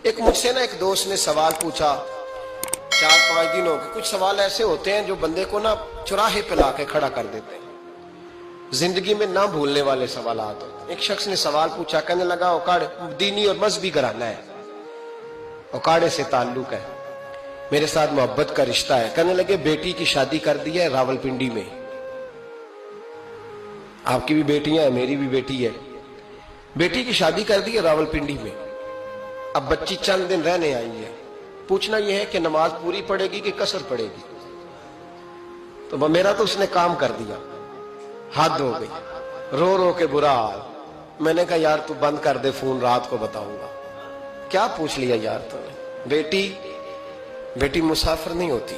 ایک مجھ سے نا ایک دوست نے سوال پوچھا 4-5 دن ہو گئے. کچھ سوال ایسے ہوتے ہیں جو بندے کو نا چوراہے پہ لا کے کھڑا کر دیتے ہیں, زندگی میں نہ بھولنے والے سوالات. ایک شخص نے سوال پوچھا, کہنے لگا اوکاڑ دینی اور مذہبی گھرانہ ہے, اوکاڑے سے تعلق ہے, میرے ساتھ محبت کا رشتہ ہے. کہنے لگے بیٹی کی شادی کر دی ہے راولپنڈی میں. آپ کی بھی بیٹیاں ہیں, میری بھی بیٹی ہے. بیٹی کی شادی کر دی ہے راولپنڈی میں. اب بچی چند دن رہنے آئی ہے. پوچھنا یہ ہے کہ نماز پوری پڑے گی کہ قصر پڑے گی. تو میرا تو اس نے کام کر دیا, حد ہو گئی, رو رو کے برا حال. میں نے کہا یار تو بند کر دے فون, رات کو بتاؤں گا. کیا پوچھ لیا یار تو نے. بیٹی مسافر نہیں ہوتی,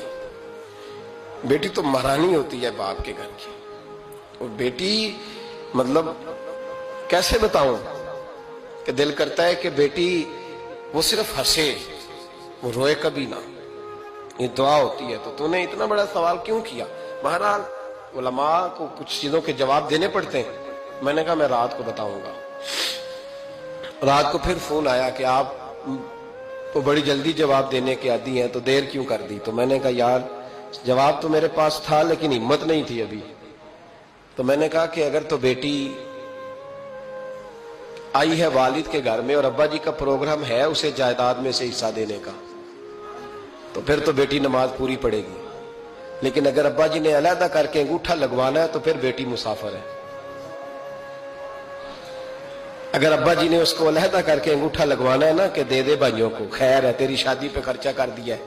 بیٹی تو مہرانی ہوتی ہے باپ کے گھر کی. اور بیٹی مطلب کیسے بتاؤں کہ دل کرتا ہے کہ بیٹی وہ صرف ہنسے, وہ روئے کبھی نہ. یہ دعا ہوتی ہے. تو نے اتنا بڑا سوال کیوں کیا؟ بہرحال علماء کو کچھ چیزوں کے جواب دینے پڑتے ہیں. میں نے کہا میں رات کو بتاؤں گا. رات کو پھر فون آیا کہ آپ تو بڑی جلدی جواب دینے کے عادی ہیں, تو دیر کیوں کر دی؟ تو میں نے کہا یار جواب تو میرے پاس تھا لیکن ہمت نہیں تھی ابھی. تو میں نے کہا کہ اگر تو بیٹی آئی ہے والد کے گھر میں اور ابا جی کا پروگرام ہے اسے جائیداد میں سے حصہ دینے کا, تو پھر تو بیٹی نماز پوری پڑے گی. لیکن اگر ابا جی نے علیحدہ کر کے انگوٹھا لگوانا ہے تو پھر بیٹی مسافر ہے. اگر ابا جی نے اس کو علیحدہ کر کے انگوٹھا لگوانا ہے نا کہ دے دے بھائیوں کو, خیر ہے تیری شادی پہ خرچہ کر دیا ہے.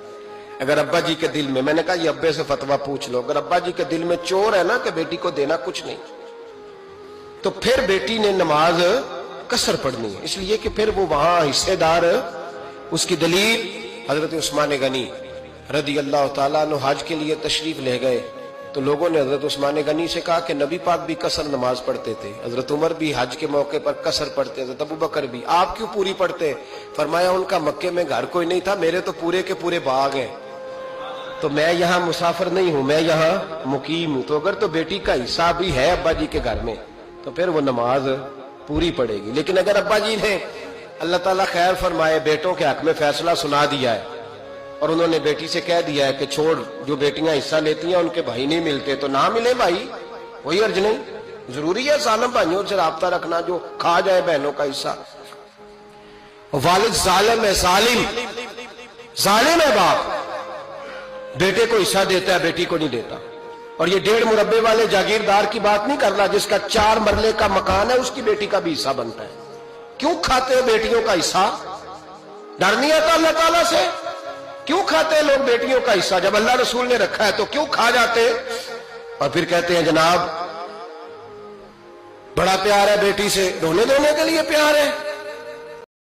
اگر ابا جی کے دل میں نے کہا یہ ابے سے فتویٰ پوچھ لو, اگر ابا جی کے دل میں چور ہے نا کہ بیٹی کو دینا کچھ نہیں, تو پھر بیٹی نے نماز قصر پڑھنی ہے. اس لیے کہ پھر وہ وہاں حصے دار. اس کی دلیل حضرت عثمان غنی رضی اللہ تعالیٰ عنہ حج کے لیے تشریف لے گئے, تو لوگوں نے حضرت عثمان غنی سے کہا کہ نبی پاک بھی قصر نماز پڑھتے تھے, حضرت عمر بھی حج کے موقع پر قصر پڑھتے, حضرت ابو بکر بھی, آپ کیوں پوری پڑھتے؟ فرمایا ان کا مکے میں گھر کوئی نہیں تھا, میرے تو پورے کے پورے باغ ہیں, تو میں یہاں مسافر نہیں ہوں, میں یہاں مقیم ہوں. تو اگر تو بیٹی کا حصہ بھی ہے ابا جی کے گھر میں تو پھر وہ نماز پوری پڑے گی. لیکن اگر ابا جی نے اللہ تعالیٰ خیر فرمائے بیٹوں کے حق میں فیصلہ سنا دیا ہے اور انہوں نے بیٹی سے کہہ دیا ہے کہ چھوڑ, جو بیٹیاں حصہ لیتی ہیں ان کے بھائی نہیں ملتے, تو نہ ملے بھائی, کوئی عرض نہیں. ضروری ہے ظالم بھائیوں سے رابطہ رکھنا جو کھا جائے بہنوں کا حصہ. والد ظالم ہے, ظالم ہے باپ, بیٹے کو حصہ دیتا ہے بیٹی کو نہیں دیتا. اور یہ 1.5 مربے والے جاگیردار کی بات نہیں کر رہا جس کا 4 مرلے کا مکان ہے, اس کی بیٹی کا بھی حصہ بنتا ہے. کیوں کھاتے ہیں بیٹیوں کا حصہ؟ ڈر نہیں آتا اللہ تعالیٰ سے؟ کیوں کھاتے ہیں لوگ بیٹیوں کا حصہ؟ جب اللہ رسول نے رکھا ہے تو کیوں کھا جاتے ہیں؟ اور پھر کہتے ہیں جناب بڑا پیار ہے بیٹی سے, رونے دھونے کے لیے پیار ہے.